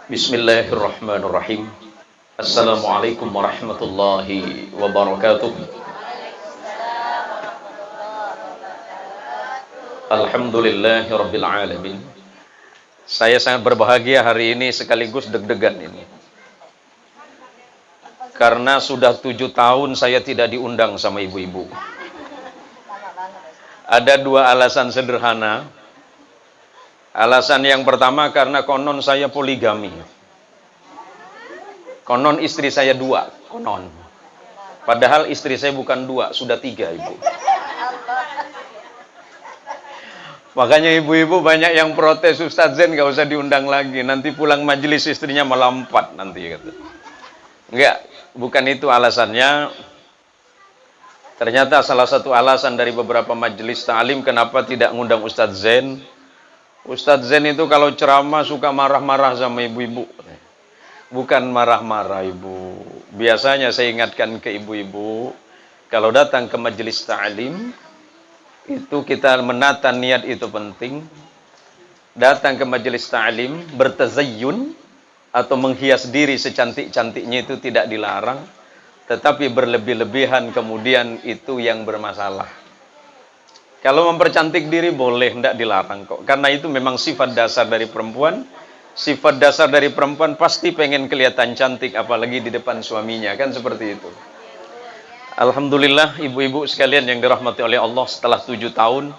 Bismillahirrahmanirrahim. Assalamualaikum warahmatullahi wabarakatuh. Alhamdulillahirabbil alamin. Saya sangat berbahagia hari ini sekaligus deg-degan ini. Karena sudah 7 tahun saya tidak diundang sama ibu-ibu. Ada 2 alasan sederhana. Alasan yang pertama karena konon saya poligami. Konon istri saya 2, konon. Padahal istri saya bukan 2, sudah 3, Ibu. Makanya ibu-ibu banyak yang protes, Ustadz Zain gak usah diundang lagi. Nanti pulang majelis istrinya melampat nanti. Kata. Enggak, bukan itu alasannya. Ternyata salah satu alasan dari beberapa majelis ta'lim kenapa tidak ngundang Ustadz Zain. Ustadz Zain itu kalau ceramah suka marah-marah sama ibu-ibu. Bukan marah-marah ibu. Biasanya saya ingatkan ke ibu-ibu, kalau datang ke majelis ta'lim, itu kita menata niat itu penting. Datang ke majelis ta'lim, bertazayyun, atau menghias diri secantik-cantiknya itu tidak dilarang. Tetapi berlebih-lebihan kemudian itu yang bermasalah. Kalau mempercantik diri boleh, tidak dilarang kok. Karena itu memang sifat dasar dari perempuan. Sifat dasar dari perempuan pasti pengen kelihatan cantik, apalagi di depan suaminya. Kan seperti itu. Alhamdulillah ibu-ibu sekalian yang dirahmati oleh Allah, setelah 7 tahun.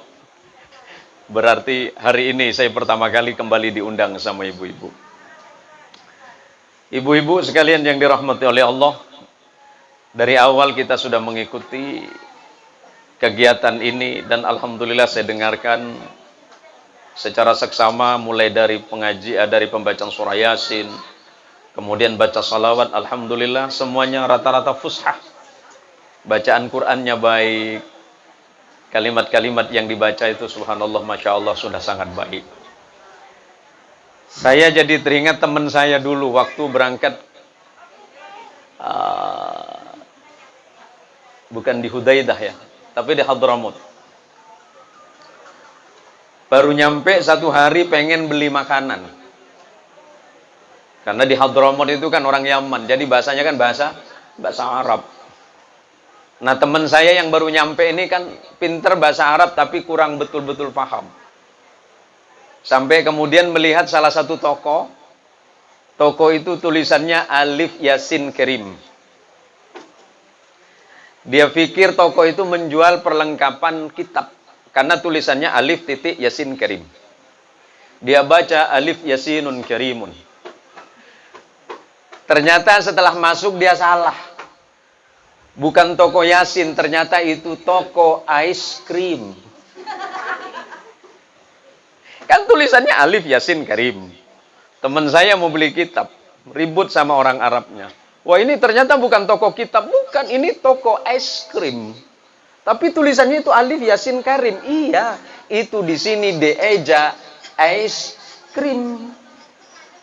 Berarti hari ini saya pertama kali kembali diundang sama ibu-ibu. Ibu-ibu sekalian yang dirahmati oleh Allah. Dari awal kita sudah mengikuti kegiatan ini dan alhamdulillah saya dengarkan secara seksama mulai dari dari pembacaan surah Yasin, kemudian baca salawat, alhamdulillah semuanya rata-rata fushah. Bacaan Qur'annya baik. Kalimat-kalimat yang dibaca itu subhanallah, masya Allah sudah sangat baik. Saya jadi teringat teman saya dulu waktu berangkat bukan di Hudaidah ya, tapi di Hadramut. Baru nyampe 1 hari pengen beli makanan. Karena di Hadramut itu kan orang Yaman, jadi bahasanya kan bahasa Arab. Nah teman saya yang baru nyampe ini kan pinter bahasa Arab tapi kurang betul-betul paham. Sampai kemudian melihat salah satu toko. Toko itu tulisannya Alif Yasin Kerim. Dia pikir toko itu menjual perlengkapan kitab. Karena tulisannya Alif titik Yasin Karim. Dia baca Alif Yasinun Karimun. Ternyata setelah masuk dia salah. Bukan toko Yasin, ternyata itu toko ice cream. Kan tulisannya Alif Yasin Karim. Teman saya mau beli kitab. Ribut sama orang Arabnya. Wah ini ternyata bukan toko kitab, bukan, ini toko es krim. Tapi tulisannya itu Alif Yasin Karim. Iya, itu di sini dieja es krim.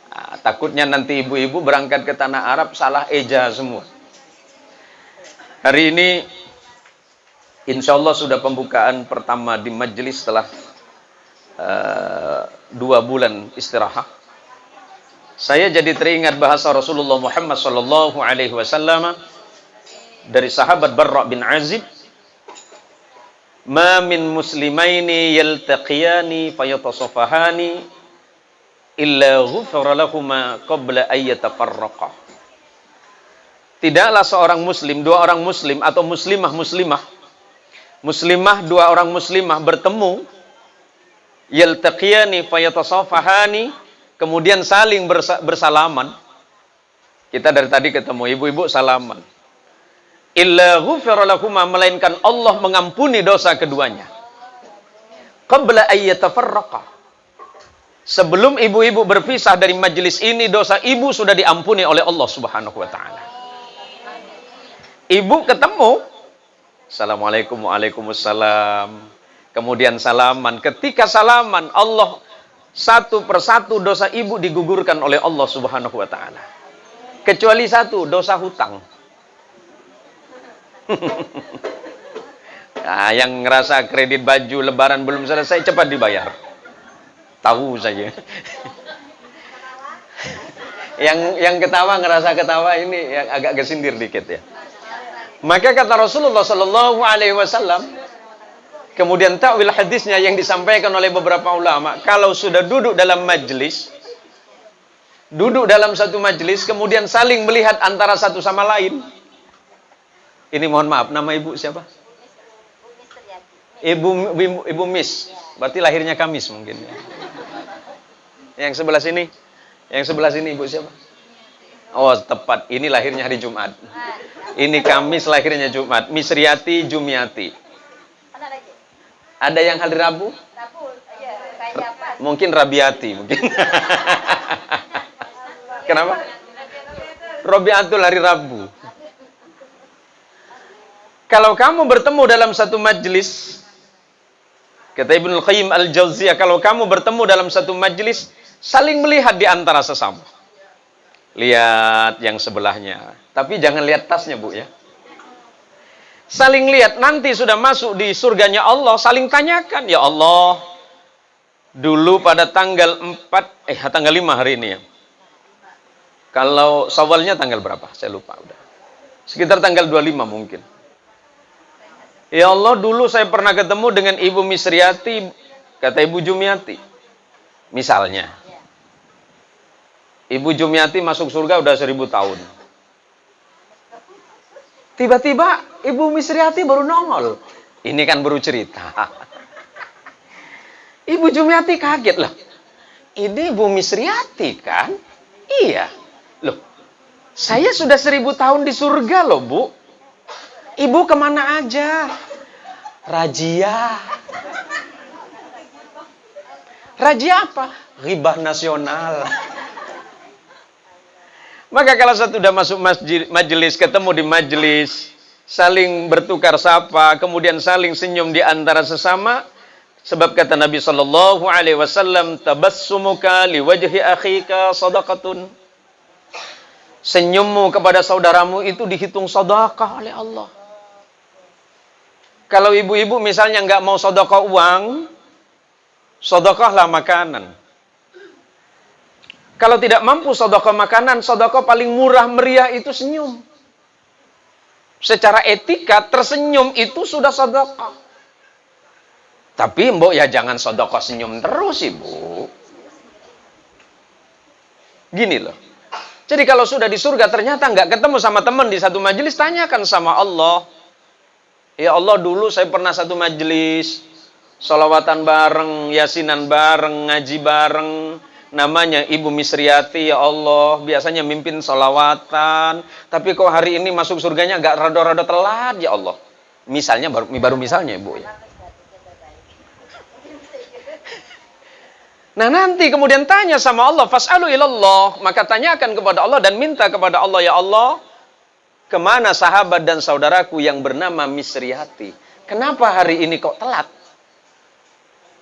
Nah, takutnya nanti ibu-ibu berangkat ke tanah Arab salah eja semua. Hari ini insya Allah sudah pembukaan pertama di majelis setelah 2 bulan istirahat. Saya jadi teringat bahasa Rasulullah Muhammad sallallahu alaihi wasallam dari sahabat Barra bin Azib, "Ma min muslimaini yaltaqiyani fayatasafahani illa ghufira lahumā qabla an yatafarraqa." Tidaklah seorang muslim, 2 orang muslim atau muslimah, 2 orang muslimah bertemu, yaltaqiyani fayatasafahani, kemudian saling bersalaman. Kita dari tadi ketemu ibu-ibu salaman. Illa ghufira lahuma, melainkan Allah mengampuni dosa keduanya. Qabla ayyatafarraqa. Sebelum ibu-ibu berpisah dari majelis ini, dosa ibu sudah diampuni oleh Allah Subhanahu wa taala. Ibu ketemu, Assalamualaikum, waalaikumsalam. Kemudian salaman. Ketika salaman, Allah satu persatu dosa ibu digugurkan oleh Allah Subhanahu wa taala. Kecuali 1, dosa hutang. Nah, yang ngerasa kredit baju lebaran belum selesai cepat dibayar. Tahu saja. Yang ketawa ngerasa ketawa ini yang agak kesindir dikit ya. Maka kata Rasulullah Sallallahu Alaihi Wasallam, kemudian takwil hadisnya yang disampaikan oleh beberapa ulama, kalau sudah duduk dalam satu majelis, kemudian saling melihat antara satu sama lain. Ini mohon maaf, nama ibu siapa? Ibu Miss. Berarti lahirnya Kamis mungkin. Yang sebelah sini ibu siapa? Oh tepat, ini lahirnya hari Jumat. Ini Kamis, lahirnya Jumat. Misriati Jumiati. Ada yang hari Rabu? Mungkin Rabiati mungkin. Kenapa? Rabiatul hari Rabu. Kalau kamu bertemu dalam satu majelis, kata Ibnu Qayyim Al-Jauziyah, kalau kamu bertemu dalam satu majelis, saling melihat di antara sesama. Lihat yang sebelahnya. Tapi jangan lihat tasnya, Bu ya. Saling lihat, nanti sudah masuk di surganya Allah, saling tanyakan, ya Allah, dulu pada tanggal 5 hari ini ya. Kalau Syawalnya tanggal berapa? Saya lupa udah. Sekitar tanggal 25 mungkin. Ya Allah, dulu saya pernah ketemu dengan Ibu Misriati, kata Ibu Jumiati. Misalnya. Ibu Jumiati masuk surga udah 1000 tahun. Tiba-tiba Ibu Misriati baru nongol. Ini kan baru cerita. Ibu Jumiati kaget lah. Ini Ibu Misriati kan? Iya. Loh, saya sudah 1000 tahun di surga loh, Bu. Ibu kemana aja? Razia. Razia apa? Ghibah nasional. Maka kalau satu sudah masuk majelis, ketemu di majelis, saling bertukar sapa, kemudian saling senyum di antara sesama, sebab kata Nabi Sallallahu Alaihi Wasallam, tabassumuka liwajhi akhika sadaqatun. Senyummu kepada saudaramu itu dihitung sedekah oleh Allah. Kalau ibu-ibu misalnya nggak mau sedekah uang, sedekahlah makanan. Kalau tidak mampu sedekah makanan, sedekah paling murah meriah itu senyum. Secara etika, tersenyum itu sudah sedekah. Tapi mbok ya jangan sedekah senyum terus, Ibu. Gini loh. Jadi kalau sudah di surga ternyata nggak ketemu sama teman di satu majelis, tanyakan sama Allah. Ya Allah, dulu saya pernah satu majelis, sholawatan bareng, yasinan bareng, ngaji bareng. Namanya Ibu Misriati, ya Allah, biasanya mimpin sholawatan, tapi kok hari ini masuk surganya agak rada-rada telat, ya Allah. Misalnya, baru misalnya Ibu ya. Nah nanti kemudian tanya sama Allah, fas'alu ilallah, maka tanyakan kepada Allah dan minta kepada Allah, ya Allah, kemana sahabat dan saudaraku yang bernama Misriati? Kenapa hari ini kok telat?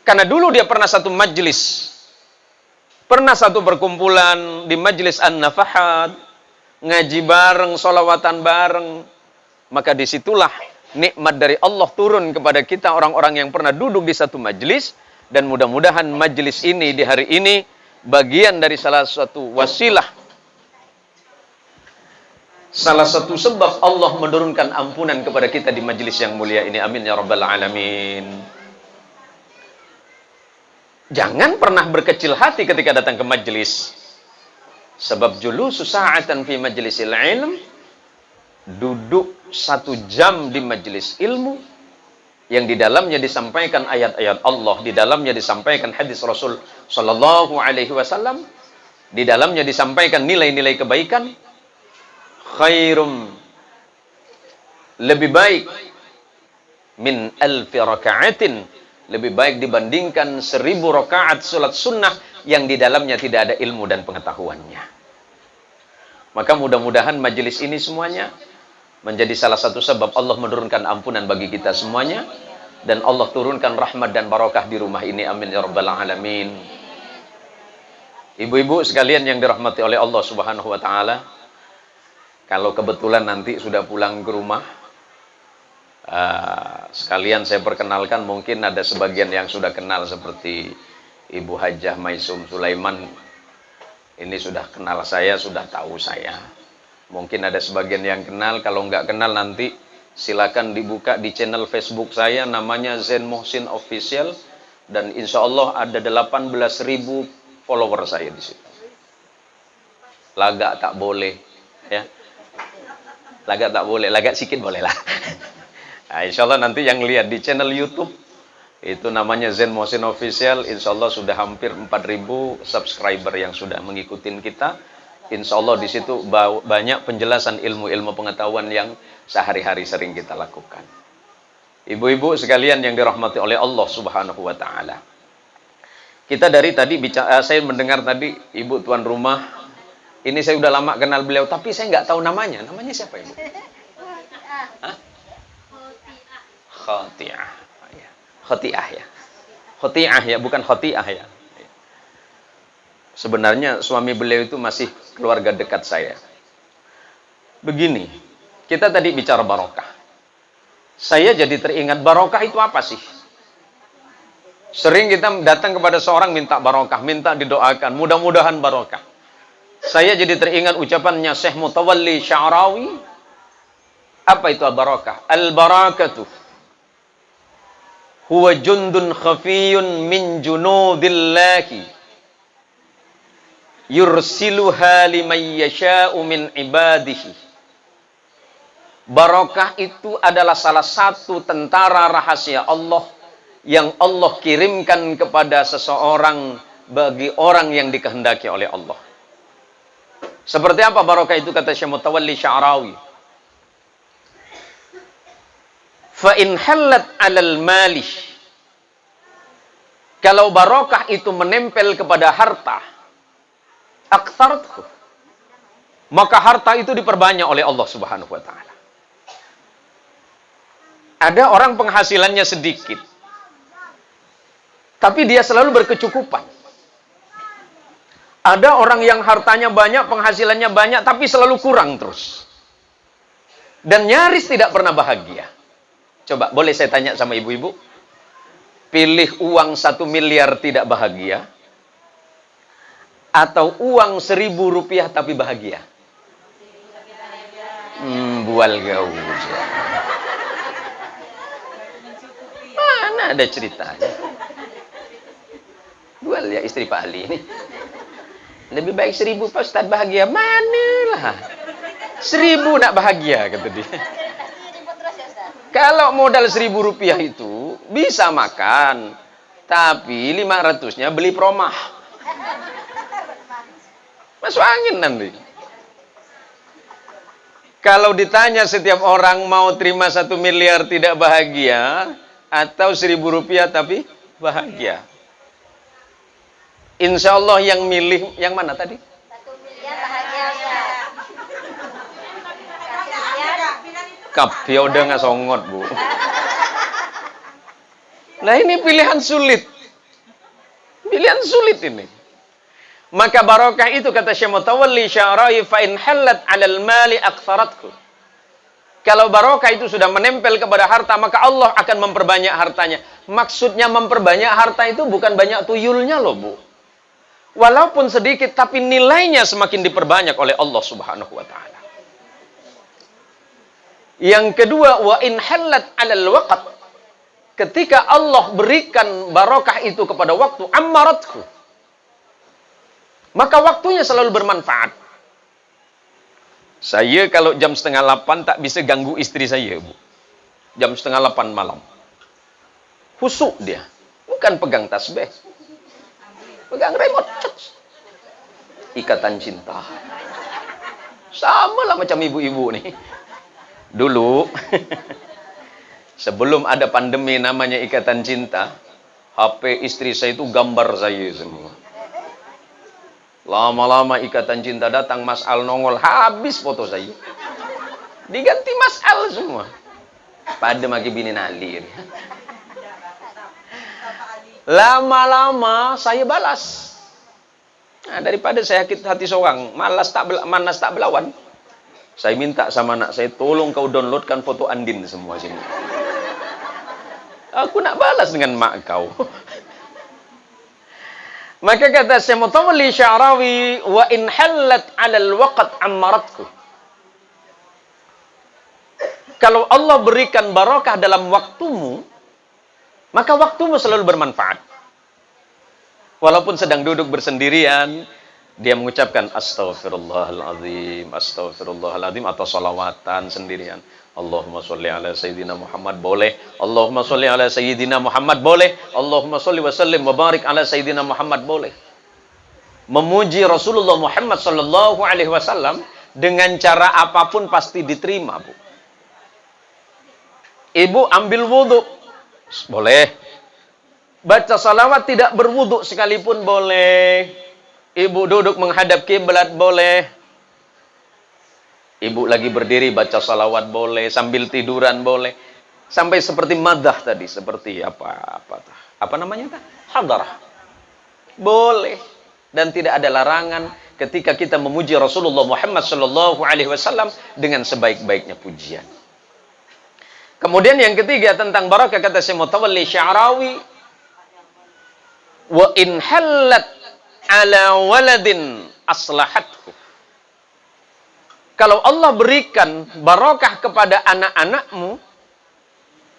Karena dulu dia pernah satu majelis. Pernah satu perkumpulan di majelis An-Nafahat, ngaji bareng, sholawatan bareng. Maka disitulah nikmat dari Allah turun kepada kita orang-orang yang pernah duduk di satu majelis. Dan mudah-mudahan majelis ini di hari ini bagian dari salah satu wasilah. Salah satu sebab Allah menurunkan ampunan kepada kita di majelis yang mulia ini. Amin ya rabbal alamin. Jangan pernah berkecil hati ketika datang ke majelis. Sebab julusu sa'atan fi majlisil ilm, duduk 1 jam di majelis ilmu, yang di dalamnya disampaikan ayat-ayat Allah, di dalamnya disampaikan hadis Rasul Sallallahu Alaihi Wasallam, di dalamnya disampaikan nilai-nilai kebaikan, khairum, lebih baik, min alfi raka'atin, lebih baik dibandingkan 1000 rakaat salat sunnah yang di dalamnya tidak ada ilmu dan pengetahuannya. Maka mudah-mudahan majelis ini semuanya menjadi salah satu sebab Allah menurunkan ampunan bagi kita semuanya, dan Allah turunkan rahmat dan barakah di rumah ini. Amin ya rabbal alamin. Ibu-ibu sekalian yang dirahmati oleh Allah Subhanahu wa taala, kalau kebetulan nanti sudah pulang ke rumah, sekalian saya perkenalkan, mungkin ada sebagian yang sudah kenal seperti Ibu Hajah Maisum Sulaiman. Ini sudah kenal saya, sudah tahu saya. Mungkin ada sebagian yang kenal, kalau nggak kenal nanti silakan dibuka di channel Facebook saya, namanya Zain Mohsin Official, dan insya Allah ada 18.000 follower saya di situ. Lagak tak boleh, ya. Lagak tak boleh, lagak sikit boleh lah. Nah, insya Allah nanti yang lihat di channel YouTube itu namanya Zain Mohsin Official, insya Allah sudah hampir 4.000 subscriber yang sudah mengikuti kita. Insya Allah di situ banyak penjelasan ilmu-ilmu pengetahuan yang sehari-hari sering kita lakukan. Ibu-ibu sekalian yang dirahmati oleh Allah Subhanahu wa taala. Kita dari tadi bicara, saya mendengar tadi ibu tuan rumah, ini saya udah lama kenal beliau, tapi saya nggak tahu namanya. Namanya siapa ibu? Hah? Khoti'ah. Khoti'ah ya. Khoti'ah ya, bukan khoti'ah ya. Sebenarnya suami beliau itu masih keluarga dekat saya. Begini, kita tadi bicara barokah. Saya jadi teringat barokah itu apa sih? Sering kita datang kepada seorang minta barokah, minta didoakan, mudah-mudahan barokah. Saya jadi teringat ucapannya Syekh Mutawalli Sya'rawi. Apa itu barokah? Al-barakatuh huwa jundun khafiyun min junudillahi yursiluha liman yasha'u min ibadihi. Barokah itu adalah salah satu tentara rahasia Allah yang Allah kirimkan kepada seseorang bagi orang yang dikehendaki oleh Allah. Seperti apa barokah itu kata Syekh Mutawalli Sya'rawi? Fa in halat 'alal mali. Kalau barokah itu menempel kepada harta, aktsartuhu, maka harta itu diperbanyak oleh Allah Subhanahu wa taala. Ada orang penghasilannya sedikit, tapi dia selalu berkecukupan. Ada orang yang hartanya banyak, penghasilannya banyak, tapi selalu kurang terus. Dan nyaris tidak pernah bahagia. Coba, boleh saya tanya sama ibu-ibu? Pilih uang 1 miliar tidak bahagia, atau uang 1.000 rupiah tapi bahagia? Bual gaul. Mana ada ceritanya? Bual ya istri Pak Ali ini. Lebih baik 1.000 Pak Ustaz bahagia. Manalah 1.000 nak bahagia kata dia. Kalau modal 1.000 rupiah itu bisa makan, tapi 500-nya beli promah. Masuk angin nanti. Kalau ditanya setiap orang mau terima 1 miliar tidak bahagia, atau 1.000 rupiah tapi bahagia, insya Allah yang milih yang mana tadi? 1 miliar bahagia. Kapia udah nggak songot bu. Nah ini pilihan sulit. Pilihan sulit ini. Maka barokah itu kata Syekh Mutawalli Sya'rawi, fa in halat 'alal mali aktsaratku. Kalau barokah itu sudah menempel kepada harta, maka Allah akan memperbanyak hartanya. Maksudnya memperbanyak harta itu bukan banyak tuyulnya loh bu. Walaupun sedikit, tapi nilainya semakin diperbanyak oleh Allah Subhanahu wa taala. Yang kedua, wa in halat 'alal waqt. Ketika Allah berikan barokah itu kepada waktu, ammaratku, maka waktunya selalu bermanfaat. Saya kalau jam 7:30 tak bisa ganggu istri saya, bu. Jam 7:30 malam. Husuk dia. Bukan pegang tasbih. Pegang remote. Ikatan cinta. Sama lah macam ibu-ibu nih. Dulu, sebelum ada pandemi namanya ikatan cinta, HP istri saya itu gambar saya semua. Lama-lama ikatan cinta datang, Mas Al nongol, habis foto saya. Diganti Mas Al semua. Pada maki bini nalir. Lama-lama saya balas. Nah, daripada saya sakit hati seorang, manas tak belawan. Saya minta sama anak saya, tolong kau downloadkan foto Andin semua sini. Aku nak balas dengan mak kau. Maka kata Syekh Mutawalli Sya'rawi, wa in hallat 'alal waqt ammaratku. Kalau Allah berikan barakah dalam waktumu, maka waktumu selalu bermanfaat. Walaupun sedang duduk bersendirian, dia mengucapkan astaghfirullahaladzim, astaghfirullahaladzim, atau salawatan sendirian. Allahumma sholli ala Sayyidina Muhammad, boleh. Allahumma sholli ala Sayyidina Muhammad, boleh. Allahumma sholli wa sallim wa barik ala Sayyidina Muhammad, boleh. Memuji Rasulullah Muhammad sallallahu alaihi wasallam dengan cara apapun pasti diterima, Bu. Ibu ambil wudhu, boleh. Baca salawat tidak berwudhu sekalipun boleh. Ibu duduk menghadap kiblat, boleh. Ibu lagi berdiri baca salawat boleh, sambil tiduran boleh. Sampai seperti madah tadi, seperti apa namanya? Hadarah. Boleh. Dan tidak ada larangan ketika kita memuji Rasulullah Muhammad sallallahu alaihi wasallam dengan sebaik-baiknya pujian. Kemudian yang ketiga tentang barakah, kata Syekh Mutawalli Sya'rawi, wa in hallat ala waladin aslahathu. Kalau Allah berikan barakah kepada anak-anakmu,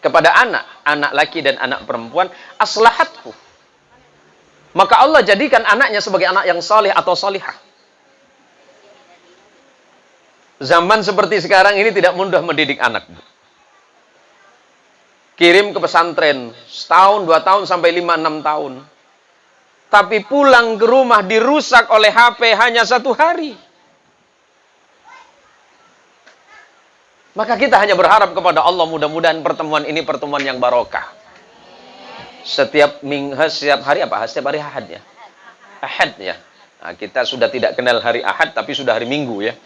kepada anak laki dan anak perempuan, aslahatku. Maka Allah jadikan anaknya sebagai anak yang saleh atau salihah. Zaman seperti sekarang ini tidak mudah mendidik anak. Kirim ke pesantren, setahun, 2 tahun, sampai 5-6 tahun. Tapi pulang ke rumah dirusak oleh HP hanya 1 hari. Maka kita hanya berharap kepada Allah, mudah-mudahan pertemuan ini pertemuan yang barokah. Setiap hari apa? Setiap hari Ahad ya. Ahad ya. Nah, kita sudah tidak kenal hari Ahad, tapi sudah hari Minggu ya.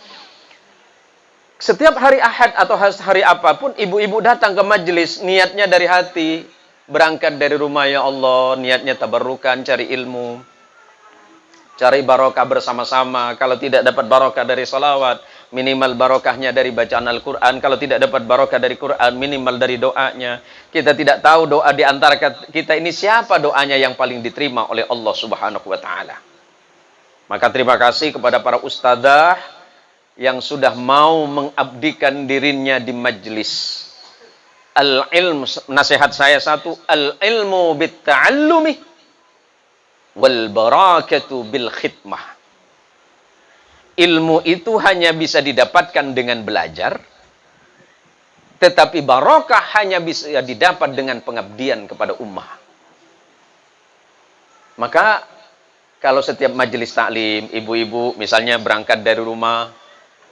Setiap hari Ahad atau hari apapun, ibu-ibu datang ke majelis, niatnya dari hati, berangkat dari rumah, ya Allah, niatnya tabarrukan, cari ilmu, cari barokah bersama-sama. Kalau tidak dapat barokah dari salawat, minimal barokahnya dari bacaan Al-Quran. Kalau tidak dapat barokah dari Quran, minimal dari doanya. Kita tidak tahu doa di antara kita ini siapa doanya yang paling diterima oleh Allah Subhanahu wa Ta'ala. Maka terima kasih kepada para ustadzah yang sudah mau mengabdikan dirinya di majlis. Al-ilm, nasihat saya satu, al-ilmu bit-ta'allumi wal barakatu bil khidmah. Ilmu itu hanya bisa didapatkan dengan belajar, tetapi barokah hanya bisa didapat dengan pengabdian kepada ummah. Maka kalau setiap majelis taklim, ibu-ibu misalnya berangkat dari rumah,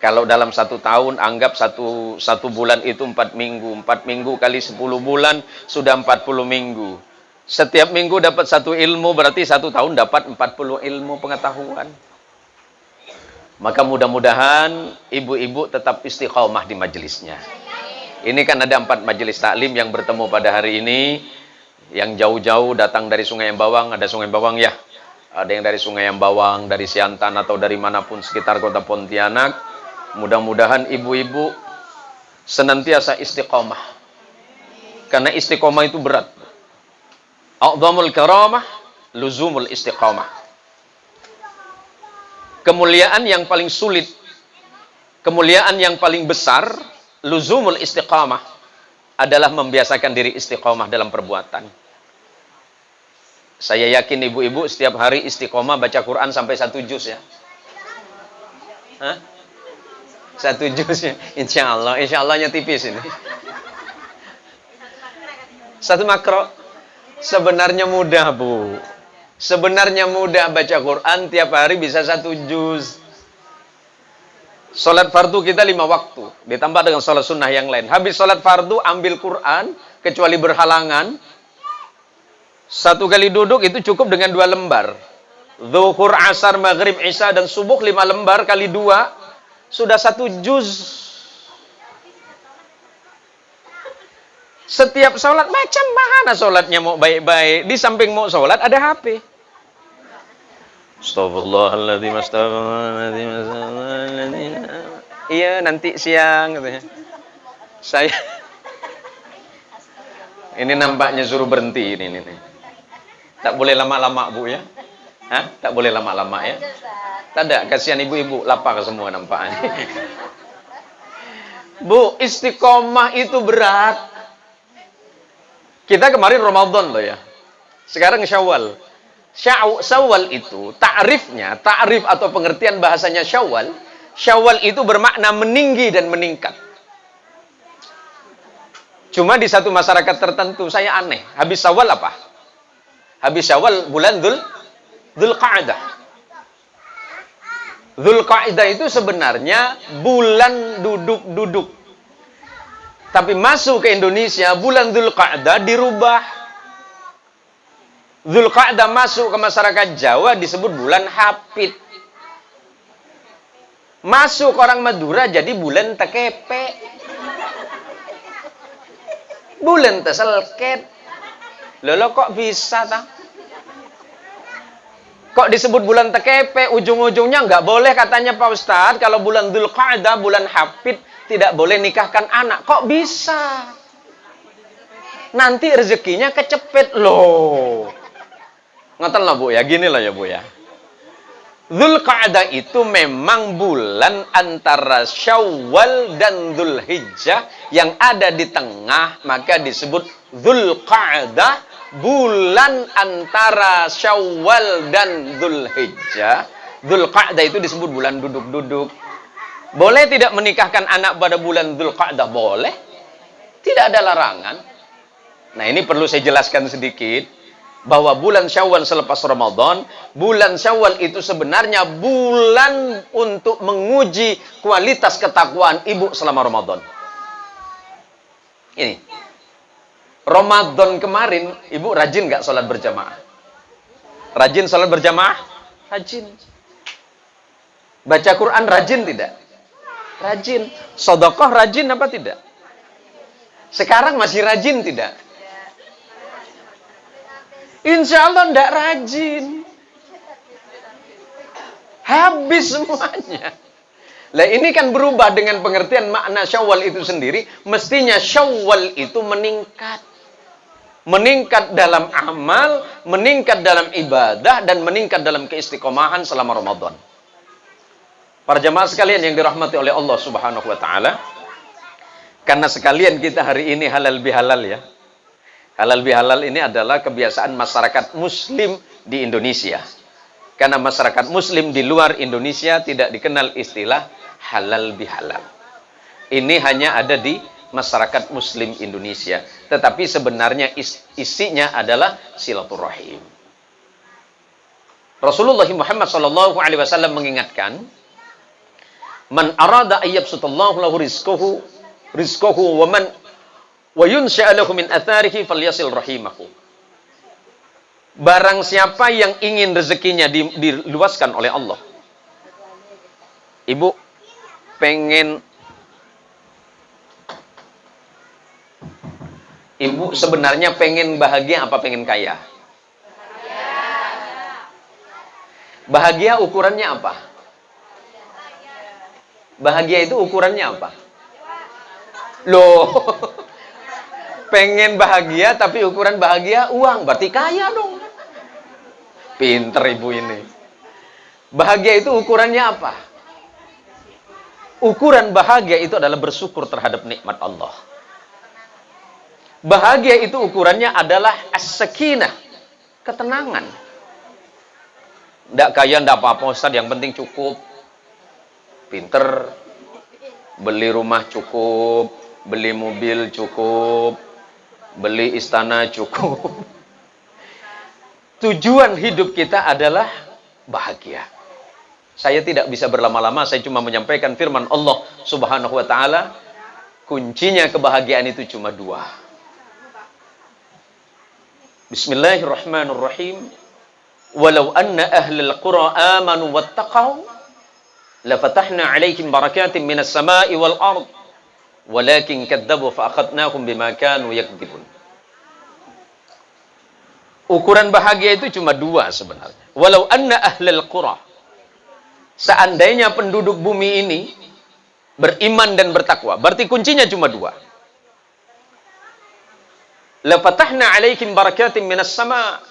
kalau dalam 1 tahun, anggap satu bulan itu 4 minggu. 4 minggu kali 10 bulan, sudah 40 minggu. Setiap minggu dapat 1 ilmu, berarti 1 tahun dapat 40 ilmu pengetahuan. Maka mudah-mudahan ibu-ibu tetap istiqomah di majelisnya. Ini kan ada 4 majelis taklim yang bertemu pada hari ini. Yang jauh-jauh datang dari Sungai Embawang, ada Sungai Embawang ya. Ada yang dari Sungai Embawang, dari Siantan, atau dari manapun sekitar kota Pontianak. Mudah-mudahan ibu-ibu senantiasa istiqomah. Karena istiqomah itu berat. A'dhamul karamah, luzumul istiqomah. Kemuliaan yang paling sulit, kemuliaan yang paling besar, luzumul istiqamah, adalah membiasakan diri istiqamah dalam perbuatan. Saya yakin ibu-ibu setiap hari istiqamah baca Quran sampai 1 juz ya. Hah? 1 juz ya? Insya Allahnya tipis ini. 1 makro. Sebenarnya mudah, Bu. Sebenarnya mudah baca Quran, tiap hari bisa 1 juz. Salat fardu kita 5 waktu, ditambah dengan salat sunnah yang lain. Habis salat fardu, ambil Quran, kecuali berhalangan. 1 kali duduk itu cukup dengan 2 lembar. Zuhur, asar, maghrib, isya, dan subuh 5 lembar kali 2, sudah 1 juz. Setiap sholat, macam mana sholatnya mau baik-baik. Di samping mau sholat, ada HP. Astagfirullahaladzim, astagfirullahaladzim. Iya, nanti siang katanya. Saya ini nampaknya suruh berhenti ini. Tak boleh lama-lama, Bu ya. Hah? Tak boleh lama-lama ya. Tak ada, kasihan ibu-ibu lapar semua nampaknya. Bu, istiqomah itu berat. Kita kemarin Ramadan loh ya. Sekarang Syawal. Syawal itu ta'rif atau pengertian bahasanya Syawal. Syawal itu bermakna meninggi dan meningkat. Cuma di satu masyarakat tertentu saya aneh. Habis Syawal apa? Habis Syawal bulan Dzulqa'dah. Dzulqa'dah itu sebenarnya bulan duduk-duduk. Tapi masuk ke Indonesia bulan Dzulqa'dah dirubah. Dzulqa'dah masuk ke masyarakat Jawa disebut bulan Hapit. Masuk orang Madura jadi bulan Tekepe. Bulan Teselket. Lolo kok bisa tak? Kok disebut bulan Tekepe, ujung-ujungnya nggak boleh katanya Pak Ustadz, kalau bulan Dzulqa'dah, bulan Hapit, tidak boleh nikahkan anak. Kok bisa? Nanti rezekinya kecepet loh. Ngoten lah Bu ya, gini lah ya Bu ya. Dzulqa'dah itu memang bulan antara Syawal dan Dzulhijjah yang ada di tengah, maka disebut Dzulqa'dah. Bulan antara Syawal dan Dzulhijjah. Dzulqa'dah itu disebut bulan duduk-duduk. Boleh tidak menikahkan anak pada bulan Dzulqa'dah? Boleh. Tidak ada larangan. Nah, ini perlu saya jelaskan sedikit. Bahwa bulan Syawal selepas Ramadan, bulan Syawal itu sebenarnya bulan untuk menguji kualitas ketakwaan ibu selama Ramadan. Ini. Ramadan kemarin, ibu rajin nggak sholat berjamaah? Rajin sholat berjamaah? Rajin. Baca Quran rajin tidak? Rajin. Sedekah rajin apa tidak? Sekarang masih rajin tidak? Insya Allah tidak rajin. Habis semuanya. Lah ini kan berubah dengan pengertian makna Syawal itu sendiri. Mestinya Syawal itu meningkat. Meningkat dalam amal, meningkat dalam ibadah, dan meningkat dalam keistiqomahan selama Ramadan. Para jamaah sekalian yang dirahmati oleh Allah Subhanahu wa Ta'ala, karena sekalian kita hari ini halal bihalal ya. Halal bihalal ini adalah kebiasaan masyarakat Muslim di Indonesia. Karena masyarakat Muslim di luar Indonesia tidak dikenal istilah halal bihalal. Ini hanya ada di masyarakat Muslim Indonesia. Tetapi sebenarnya isinya adalah silaturahim. Rasulullah Muhammad SAW mengingatkan, man arada ayyabsutallahu lahu rizquhu wa yunsha'a lahu min atharihi falyasil rahimahu. Barang siapa yang ingin rezekinya diluaskan oleh Allah. Ibu sebenarnya pengen bahagia apa pengen kaya? Bahagia ukurannya apa? Bahagia itu ukurannya apa? Loh, pengen bahagia tapi ukuran bahagia uang, berarti kaya dong. Pinter ibu ini. Bahagia itu ukurannya apa? Ukuran bahagia itu adalah bersyukur terhadap nikmat Allah. Bahagia itu ukurannya adalah as-sakinah, ketenangan. Nggak kaya, nggak apa-apa Ustaz, yang penting cukup. Pinter, beli rumah cukup, beli mobil cukup, beli istana cukup. Tujuan hidup kita adalah bahagia. Saya tidak bisa berlama-lama, saya cuma menyampaikan firman Allah Subhanahu wa Ta'ala. Kuncinya kebahagiaan itu cuma dua. Bismillahirrahmanirrahim. Walau anna ahlal qura amanu wattaqaw lafatahna 'alaihim barakatin minas sama'i wal ard walakin kadzdzabu fa akhadnahum bima kanu yakdzibun. Ukuran bahagia itu cuma dua sebenarnya. Walau anna ahlal qura, seandainya penduduk bumi ini beriman dan bertakwa, berarti kuncinya cuma dua. La fatahna 'alaihim barakatin minas sama',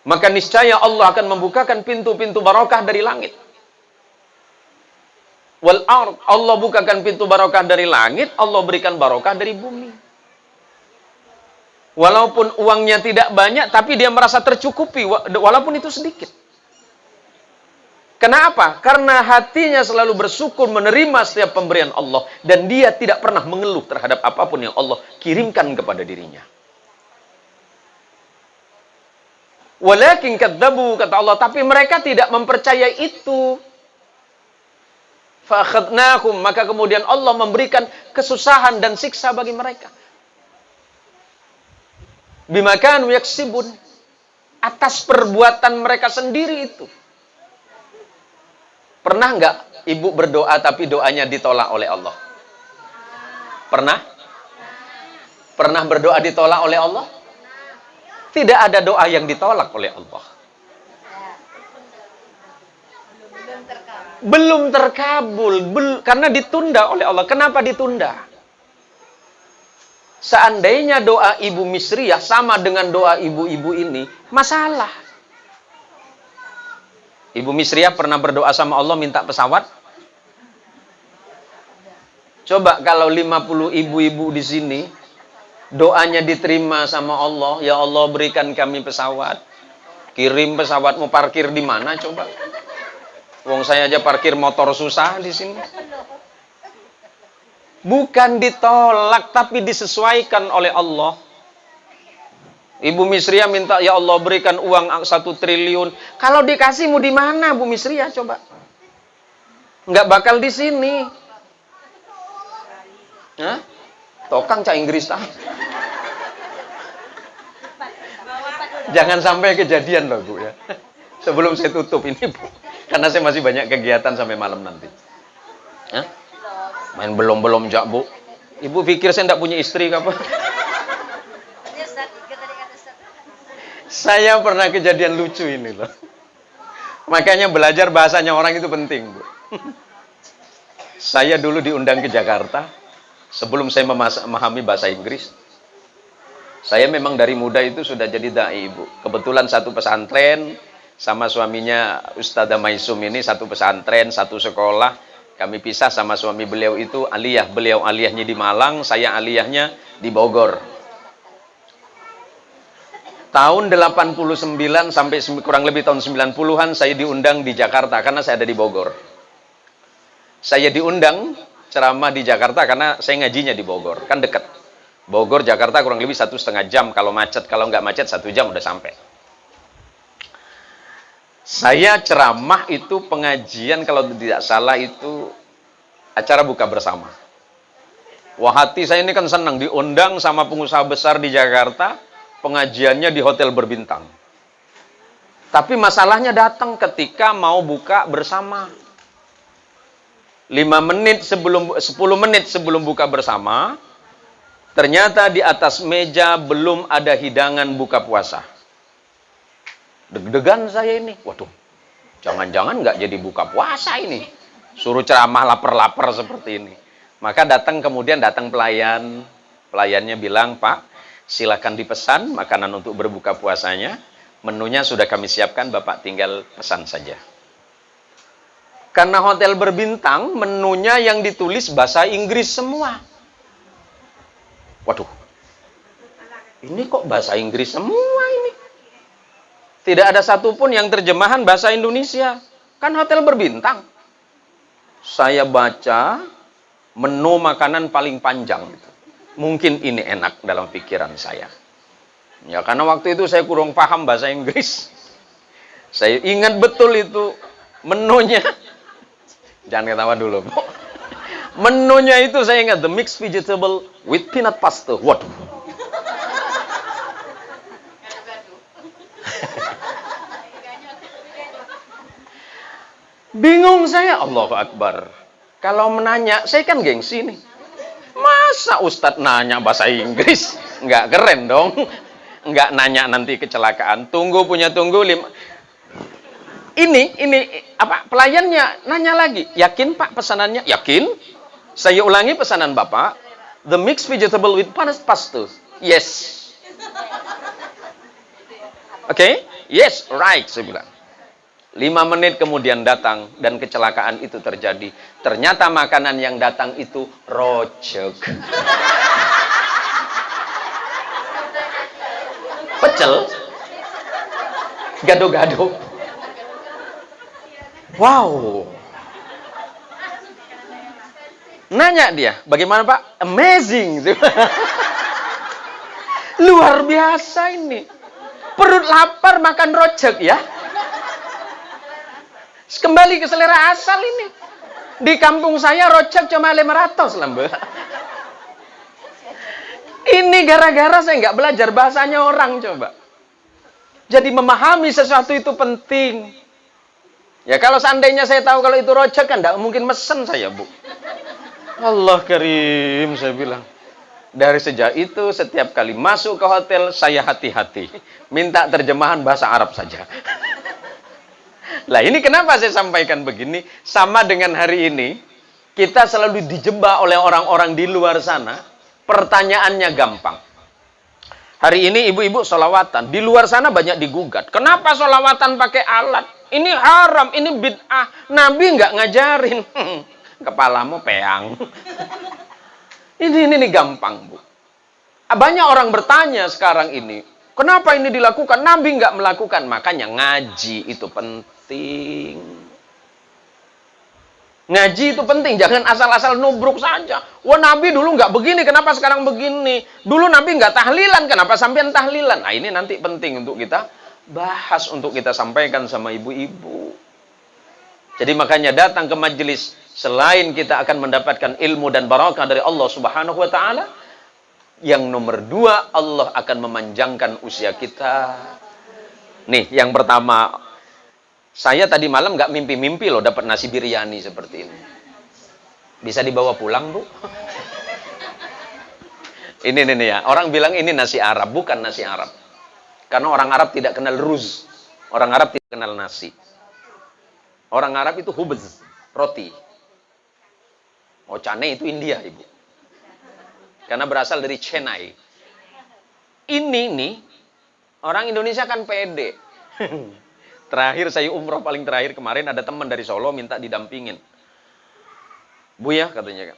maka niscaya Allah akan membukakan pintu-pintu barokah dari langit. Wal ard, Allah bukakan pintu barokah dari langit, Allah berikan barokah dari bumi. Walaupun uangnya tidak banyak, tapi dia merasa tercukupi, walaupun itu sedikit. Kenapa? Karena hatinya selalu bersyukur menerima setiap pemberian Allah, dan dia tidak pernah mengeluh terhadap apapun yang Allah kirimkan kepada dirinya. Walakin kadzabu, kata Allah, tapi mereka tidak mempercayai itu. Fa'akhadnahum, maka kemudian Allah memberikan kesusahan dan siksa bagi mereka. Bima kanu yaksibun, atas perbuatan mereka sendiri itu. Pernah nggak ibu berdoa tapi doanya ditolak oleh Allah? Pernah? Pernah berdoa ditolak oleh Allah? Tidak ada doa yang ditolak oleh Allah. Belum terkabul, karena ditunda oleh Allah. Kenapa ditunda? Seandainya doa ibu Misriyah sama dengan doa ibu-ibu ini, masalah. Ibu Misriyah pernah berdoa sama Allah minta pesawat? Coba kalau 50 ibu-ibu di sini, doanya diterima sama Allah, ya Allah berikan kami pesawat. Kirim pesawat, mau parkir di mana coba? Wong saya aja parkir motor susah di sini. Bukan ditolak, tapi disesuaikan oleh Allah. Ibu Misriyah minta, ya Allah berikan uang 1 triliun. Kalau dikasih mau di mana Bu Misriyah coba? Nggak bakal di sini. Hah? Tokang cak Inggris tah. Jangan sampai kejadian loh Bu ya. Sebelum saya tutup ini Bu. Karena saya masih banyak kegiatan sampai malam nanti. Hah? Main belum jak Bu. Ibu pikir saya tidak punya istri apa? Saya pernah kejadian lucu ini loh. Makanya belajar bahasanya orang itu penting Bu. Saya dulu diundang ke Jakarta. Sebelum saya memahami bahasa Inggris. Saya memang dari muda itu sudah jadi dai Bu. Kebetulan satu pesantren. Sama suaminya Ustadzah Maisum ini satu pesantren, satu sekolah. Kami pisah sama suami beliau itu aliyah. Beliau aliyahnya di Malang, saya aliyahnya di Bogor. Tahun 89 sampai kurang lebih tahun 90-an saya diundang di Jakarta karena saya ada di Bogor. Saya diundang ceramah di Jakarta karena saya ngajinya di Bogor, kan dekat. Bogor Jakarta kurang lebih 1,5 jam kalau macet, kalau nggak macet 1 jam udah sampai. Saya ceramah itu pengajian kalau tidak salah itu acara buka bersama. Wah hati saya ini kan senang diundang sama pengusaha besar di Jakarta, pengajiannya di hotel berbintang. Tapi masalahnya datang ketika mau buka bersama. 10 menit sebelum buka bersama, ternyata di atas meja belum ada hidangan buka puasa. Deg-degan saya ini. Waduh, jangan-jangan nggak jadi buka puasa ini. Suruh ceramah lapar-lapar seperti ini. Maka kemudian datang pelayan. Pelayannya bilang, Pak, silakan dipesan makanan untuk berbuka puasanya. Menunya sudah kami siapkan, Bapak tinggal pesan saja. Karena hotel berbintang, menunya yang ditulis bahasa Inggris semua. Waduh, ini kok bahasa Inggris semua ini? Tidak ada satupun yang terjemahan bahasa Indonesia. Kan hotel berbintang. Saya baca menu makanan paling panjang. Mungkin ini enak dalam pikiran saya. Ya, karena waktu itu saya kurang paham bahasa Inggris. Saya ingat betul itu menunya. Jangan ketawa dulu. Menunya itu saya ingat, the mixed vegetable with peanut pasta. Waduh. Bingung saya, Allahu Akbar. Kalau menanya, saya kan gengsi nih. Masa Ustadz nanya bahasa Inggris? Nggak keren dong. Nggak nanya nanti kecelakaan. Tunggu. Ini apa? Pelayannya nanya lagi. Yakin Pak pesanannya? Yakin. Saya ulangi pesanan Bapak. The mixed vegetable with peanut pasta. Yes. Oke? Yes, right, saya bilang. 5 menit kemudian datang dan kecelakaan itu terjadi. Ternyata makanan yang datang itu rojak. Pecel. Gado-gado. Wow. Nanya dia, bagaimana Pak? Amazing. Luar biasa ini. Perut lapar makan rojak ya. Kembali ke selera asal ini. Di kampung saya rojak cuma 500 lah Mbak. Ini gara-gara saya nggak belajar bahasanya orang coba. Jadi memahami sesuatu itu penting. Ya kalau seandainya saya tahu kalau itu rojak kan nggak mungkin mesen saya Bu. Allah karim saya bilang. Dari sejak itu setiap kali masuk ke hotel saya hati-hati. Minta terjemahan bahasa Arab saja. Lah ini kenapa saya sampaikan begini? Sama dengan hari ini, kita selalu dijebak oleh orang-orang di luar sana. Pertanyaannya gampang. Hari ini ibu-ibu sholawatan. Di luar sana banyak digugat. Kenapa sholawatan pakai alat? Ini haram, ini bid'ah. Nabi nggak ngajarin. Kepalamu peang. Ini gampang Bu. Banyak orang bertanya sekarang ini. Kenapa ini dilakukan? Nabi nggak melakukan. Makanya ngaji itu penting. Ngaji itu penting. Jangan asal-asal nubruk saja. Wah Nabi dulu nggak begini. Kenapa sekarang begini? Dulu Nabi nggak tahlilan. Kenapa sampean tahlilan? Nah ini nanti penting untuk kita bahas. Untuk kita sampaikan sama ibu-ibu. Jadi makanya datang ke majelis. Selain kita akan mendapatkan ilmu dan barakah dari Allah Subhanahu wa Ta'ala. Yang nomor 2, Allah akan memanjangkan usia kita. Nih, yang pertama, saya tadi malam nggak mimpi-mimpi loh dapat nasi biryani seperti ini. Bisa dibawa pulang, Bu? Ini ya, orang bilang ini nasi Arab, bukan nasi Arab. Karena orang Arab tidak kenal ruz. Orang Arab tidak kenal nasi. Orang Arab itu hubz, roti. Ocane itu India, Ibu. Karena berasal dari Chennai. Ini nih, orang Indonesia kan pede. Terakhir saya umroh paling terakhir kemarin ada teman dari Solo minta didampingin. Bu ya katanya,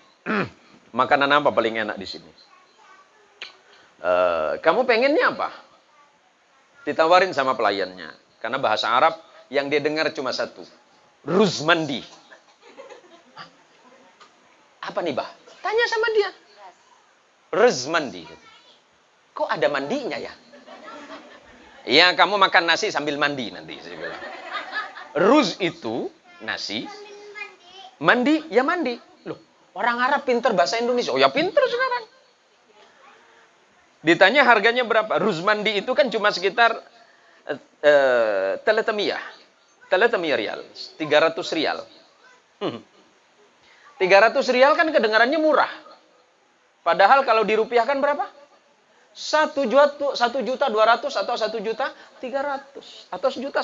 makanan apa paling enak di sini? Kamu pengennya apa? Ditawarin sama pelayannya. Karena bahasa Arab yang dia dengar cuma satu. Ruzmandi. Apa nih, Bah? Tanya sama dia. Ruzmandi. Kok ada mandinya ya? Iya, kamu makan nasi sambil mandi nanti. Saya bilang. Ruz itu nasi. Mandi, ya mandi. Loh, orang Arab pinter bahasa Indonesia. Oh ya pinter sekarang. Ditanya harganya berapa? Ruz mandi itu kan cuma sekitar teletemiyah. Teletemiyah rial. 300 rial. 300 rial kan kedengarannya murah. Padahal kalau dirupiahkan berapa? 1.200.000 atau 1.300.000 atau 1,5 juta.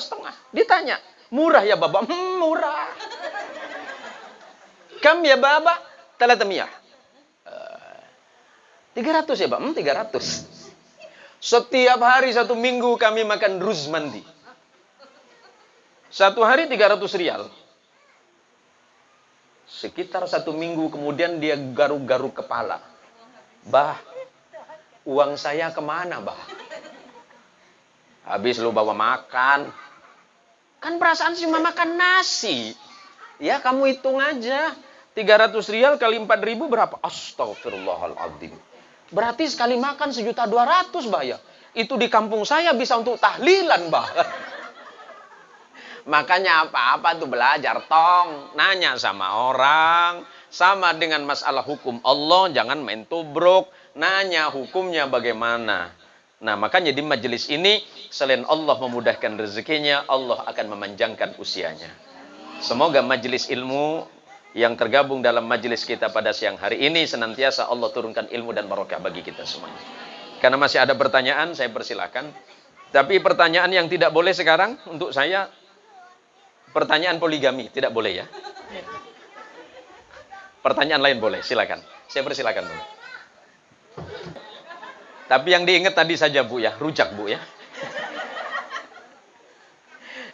Ditanya, murah ya Baba? Murah. Kam ya Baba? Talatamiyah. 300 ya Bab? 300. Setiap hari 1 minggu kami makan ruz mandi. 1 hari 300 rial. Sekitar 1 minggu kemudian dia garuk-garuk kepala. Bah, uang saya kemana, Bah? Habis lu bawa makan. Kan perasaan cuma makan nasi. Ya, kamu hitung aja. 300 rial kali 4.000 berapa? Astagfirullahaladzim. Berarti sekali makan 1.200.000, Bah ya. Itu di kampung saya bisa untuk tahlilan, Bah. Makanya apa-apa tuh belajar, tong. Nanya sama orang. Sama dengan masalah hukum Allah, jangan main tubruk. Nanya hukumnya bagaimana. Nah, makanya di majelis ini, selain Allah memudahkan rezekinya, Allah akan memanjangkan usianya. Semoga majelis ilmu yang tergabung dalam majelis kita pada siang hari ini, senantiasa Allah turunkan ilmu dan barokah bagi kita semuanya. Karena masih ada pertanyaan, saya persilakan. Tapi pertanyaan yang tidak boleh sekarang, untuk saya, pertanyaan poligami, tidak boleh ya. Pertanyaan lain boleh, silakan. Saya persilakan dulu. Tapi yang diingat tadi saja Bu ya, rujak Bu ya.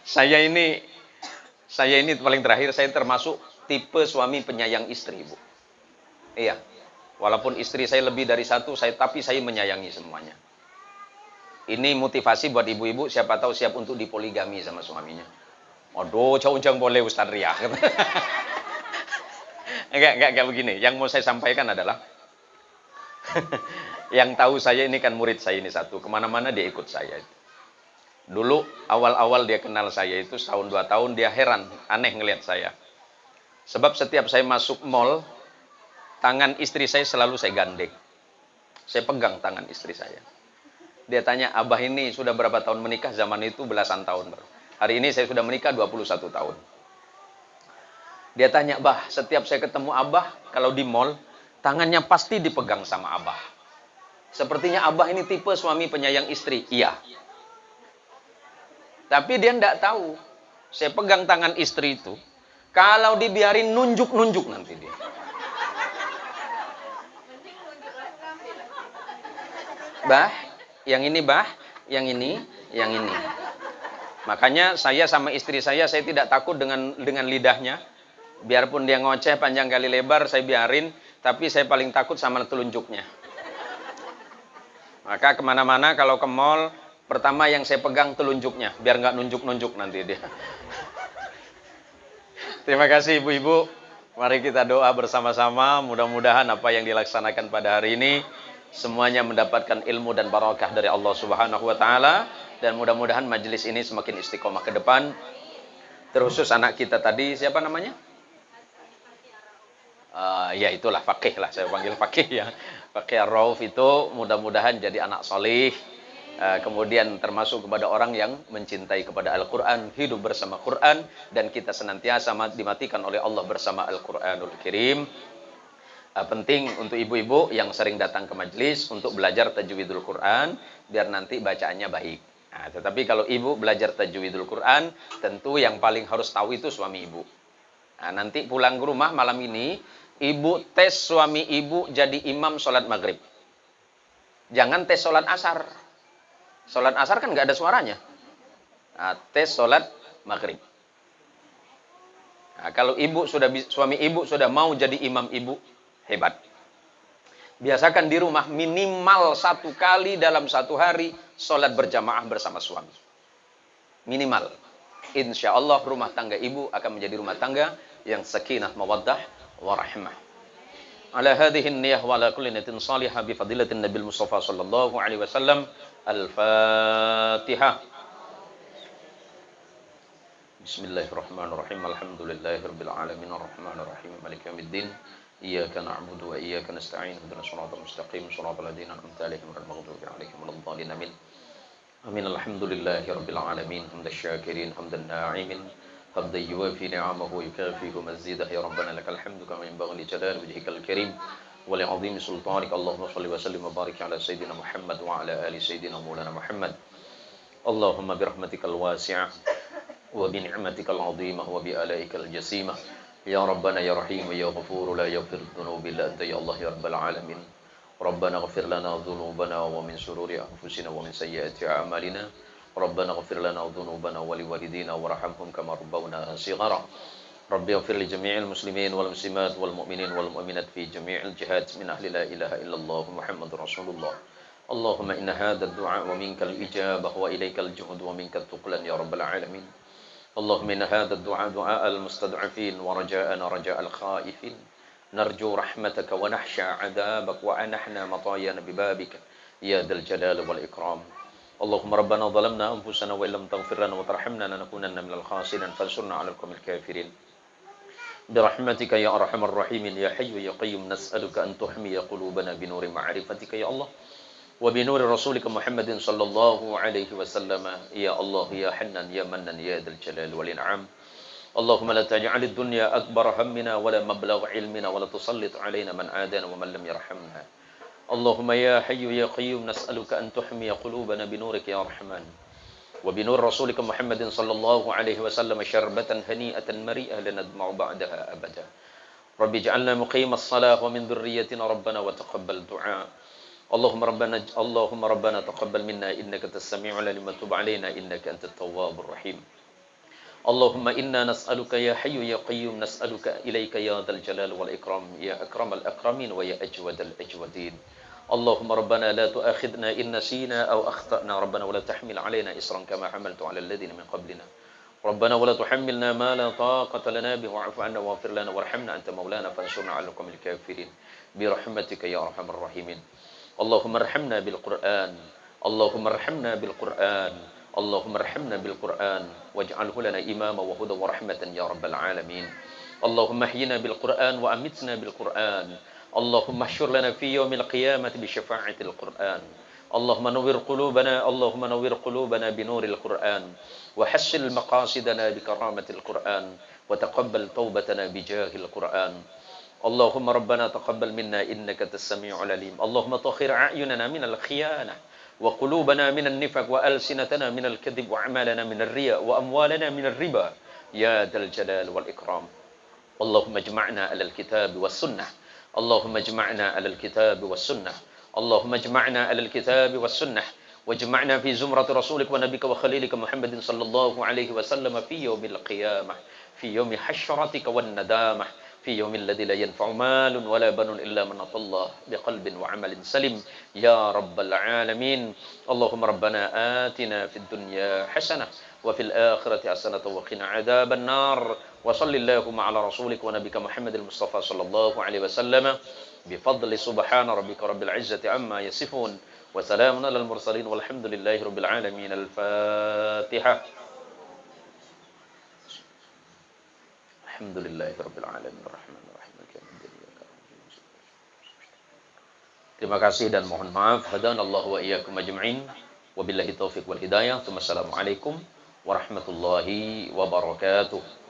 Saya ini paling terakhir, saya termasuk tipe suami penyayang istri, Bu. Iya. Walaupun istri saya lebih dari satu, tapi saya menyayangi semuanya. Ini motivasi buat ibu-ibu, siapa tahu siap untuk dipoligami sama suaminya. Aduh, jauh-jauh boleh Ustaz Ria. Enggak begini. Yang mau saya sampaikan adalah, yang tahu saya ini kan murid saya ini satu. Kemana-mana dia ikut saya. Dulu, awal-awal dia kenal saya itu, setahun 2 tahun, dia heran, aneh ngelihat saya. Sebab setiap saya masuk mall, tangan istri saya selalu saya gandeng. Saya pegang tangan istri saya. Dia tanya, Abah ini sudah berapa tahun menikah? Zaman itu belasan tahun baru. Hari ini saya sudah menikah 21 tahun. Dia tanya, Bah, setiap saya ketemu Abah, kalau di mall, tangannya pasti dipegang sama Abah. Sepertinya Abah ini tipe suami penyayang istri. Iya. Tapi dia tidak tahu. Saya pegang tangan istri itu, kalau dibiarin nunjuk-nunjuk nanti dia. Bah, yang ini bah, yang ini. Makanya saya sama istri saya tidak takut dengan lidahnya. Biarpun dia ngoceh panjang kali lebar, saya biarin. Tapi saya paling takut sama telunjuknya. Maka kemana-mana kalau ke mall, pertama yang saya pegang telunjuknya. Biar nggak nunjuk-nunjuk nanti dia. Terima kasih ibu-ibu. Mari kita doa bersama-sama. Mudah-mudahan apa yang dilaksanakan pada hari ini semuanya mendapatkan ilmu dan barakah dari Allah Subhanahu wa taala, dan mudah-mudahan majelis ini semakin istiqomah ke depan. Terkhusus anak kita tadi, siapa namanya? Ya itulah Fakih lah, saya panggil Fakih ya. Fakih Ar-Rauf itu mudah-mudahan jadi anak solih, kemudian termasuk kepada orang yang mencintai kepada Al-Quran, hidup bersama Quran, dan kita senantiasa dimatikan oleh Allah bersama Al-Quranul Karim. Penting untuk ibu-ibu yang sering datang ke majelis untuk belajar tajwidul Quran, biar nanti bacaannya baik. Nah, tetapi kalau ibu belajar tajwidul Quran, tentu yang paling harus tahu itu suami ibu. Nah, nanti pulang ke rumah malam ini, ibu tes suami ibu jadi imam sholat maghrib. Jangan tes sholat asar. Sholat asar kan nggak ada suaranya. Nah, tes sholat maghrib. Nah, kalau suami ibu sudah mau jadi imam ibu, hebat. Biasakan di rumah minimal 1 kali dalam 1 hari sholat berjamaah bersama suami. Minimal. Insya Allah rumah tangga ibu akan menjadi rumah tangga yang sakinah, mawaddah, warahmah. Ala hadhihi niyah wa ala kulli niyatin salihah bi fadilatin Nabil Mustafa sallallahu alaihi wasallam. Al-Fatihah. Bismillahirrahmanirrahim. Alhamdulillahirabbil alamin arrahmanir rahim maliki yaumiddin. Iyyaka na'budu wa iyyaka nasta'in ihdinas siratal mustaqim siratal ladzina an'amta 'alaihim ghairil maghdubi 'alaihim waladdallin amin. Amin. Alhamdulillahirabbil alamin hamdasy syakirin hamdan na'imin hamdan yuwafi ni'amahu wa yukafi'u mazidah ya rabbana lakal hamdu kama yanbaghi li jalali wajhikal karim wa li 'azimi sultanik. Allahumma shalli wa sallim wa barik 'ala sayyidina Muhammad wa 'ala ali sayyidina maulana Muhammad. Allahumma bi rahmatikal wasi'ah wa bi ni'matikal 'azimah wa bi alaikal jasimah. Ya Rabbana ya Rahim ya Ghafur la yaghfir dhunuba illa anta ya Allah ya Rabbal alamin. Rabbana ighfir lana dhunubana wa min shururi anfusina wa min sayyiati a'malina. Rabbana ighfir lana dhunubana wa liwalidina warhamhum kama rabbawna shighara. Rabbi ighfir li jami'il muslimin wal muslimat wal mu'minin wal mu'minat fi jami'il jihad min ahli la ilaha illallah Muhammadur Rasulullah. Allahumma inna hadha ad-du'a wa minkal ijabah wa ilaikal juhud wa minkal tuqlan ya Rabbal alamin. اللهم إن هذا الدعاء دعاء المستضعفين ورجاءنا رجاء الخائفين نرجو رحمتك ونخشى عذابك وأنحنا مطايانا ببابك يا ذا الجلال والإكرام. اللهم ربنا ظلمنا أنفسنا وإن لم تغفر لنا وترحمنا لنكونن من الخاسرين فانصرنا على القوم الكافرين برحمتك يا أرحم الراحمين يا حي يا قيوم. نسألك أن تحمي قلوبنا بنور معرفتك يا الله وبنور رسولك محمد صلى الله عليه وسلم يا الله يا حنان يا منان يا ذا الجلال والإنعام. اللهم لا تجعل الدنيا أكبر همنا ولا مبلغ علمنا ولا تسلط علينا من عادانا ومن لم يرحمنا. اللهم يا حي يا قيوم نسألك أن تحمي قلوبنا بنورك يا رحمن وبنور رسولك محمد صلى الله عليه وسلم شربة هنيئة مريئة لندمع بعدها أبدا. رب اجعلنا مقيم الصلاة ومن ذريتنا ربنا وتقبل دعاء. اللهم ربنا تقبل منا إنك أنت السميع العليم وتب علينا إنك أنت التواب الرحيم. اللهم إنا نسألك يا حي يا قيوم نسألك إليك يا ذا الجلال والإكرام يا أكرم الأكرمين ويا أجود الأجودين. اللهم ربنا لا تؤاخذنا إن نسينا أو أخطأنا ربنا ولا تحمل علينا إصرا كما حملت على الذين من قبلنا ربنا ولا تحملنا ما لا طاقة لنا به واعف عنا واغفر لنا وارحمنا أنت مولانا فانصرنا على القوم الكافرين برحمتك يا أرحم الراحمين. اللهم ارحمنا بالقرآن اللهم ارحمنا بالقرآن اللهم ارحمنا بالقرآن واجعله لنا إماما وهدى ورحمة يا رب العالمين. اللهم احينا بالقرآن وأمتنا بالقرآن. اللهم احشر لنا في يوم القيامة بشفاعة القرآن. اللهم نور قلوبنا بنور القرآن وحسن مقاصدنا بكرامة القرآن وتقبل توبتنا بجاه القرآن. اللهم ربنا تقبل منا إنك أنت السميع العليم. اللهم طهر أعيننا من الخيانة وقلوبنا من النفاق وألسنتنا من الكذب وأعمالنا من الرياء وأموالنا من الربا يا ذا الجلال والإكرام. اللهم اجمعنا على الكتاب والسنة. اللهم اجمعنا على الكتاب والسنة. اللهم اجمعنا على الكتاب والسنة واجمعنا في زمرة رسولك ونبيك وخليلك محمد صلى الله عليه وسلم في يوم القيامة في يوم حشرتك والندامة في يوم الذي لا ينفع مال ولا بنون إلا من أتى الله بقلب وعمل سليم يا رب العالمين. اللهم ربنا آتنا في الدنيا حسنة وفي الآخرة حسنة وقنا عذاب النار. وصل اللهم على رسولك ونبيك محمد المصطفى صلى الله عليه وسلم بفضل سبحان ربك رب العزة عما يصفون وسلام على المرسلين والحمد لله رب العالمين. الفاتحة. الحمد لله رب العالمين الرحمن الرحيم مالك يوم الدين إياك نعبد وإياك نستعين. Terima kasih dan mohon maaf. Hadanallahu wa iyyakum ajma'in. Wabillahi taufiq wal hidayah. Assalamualaikum warahmatullahi wabarakatuh.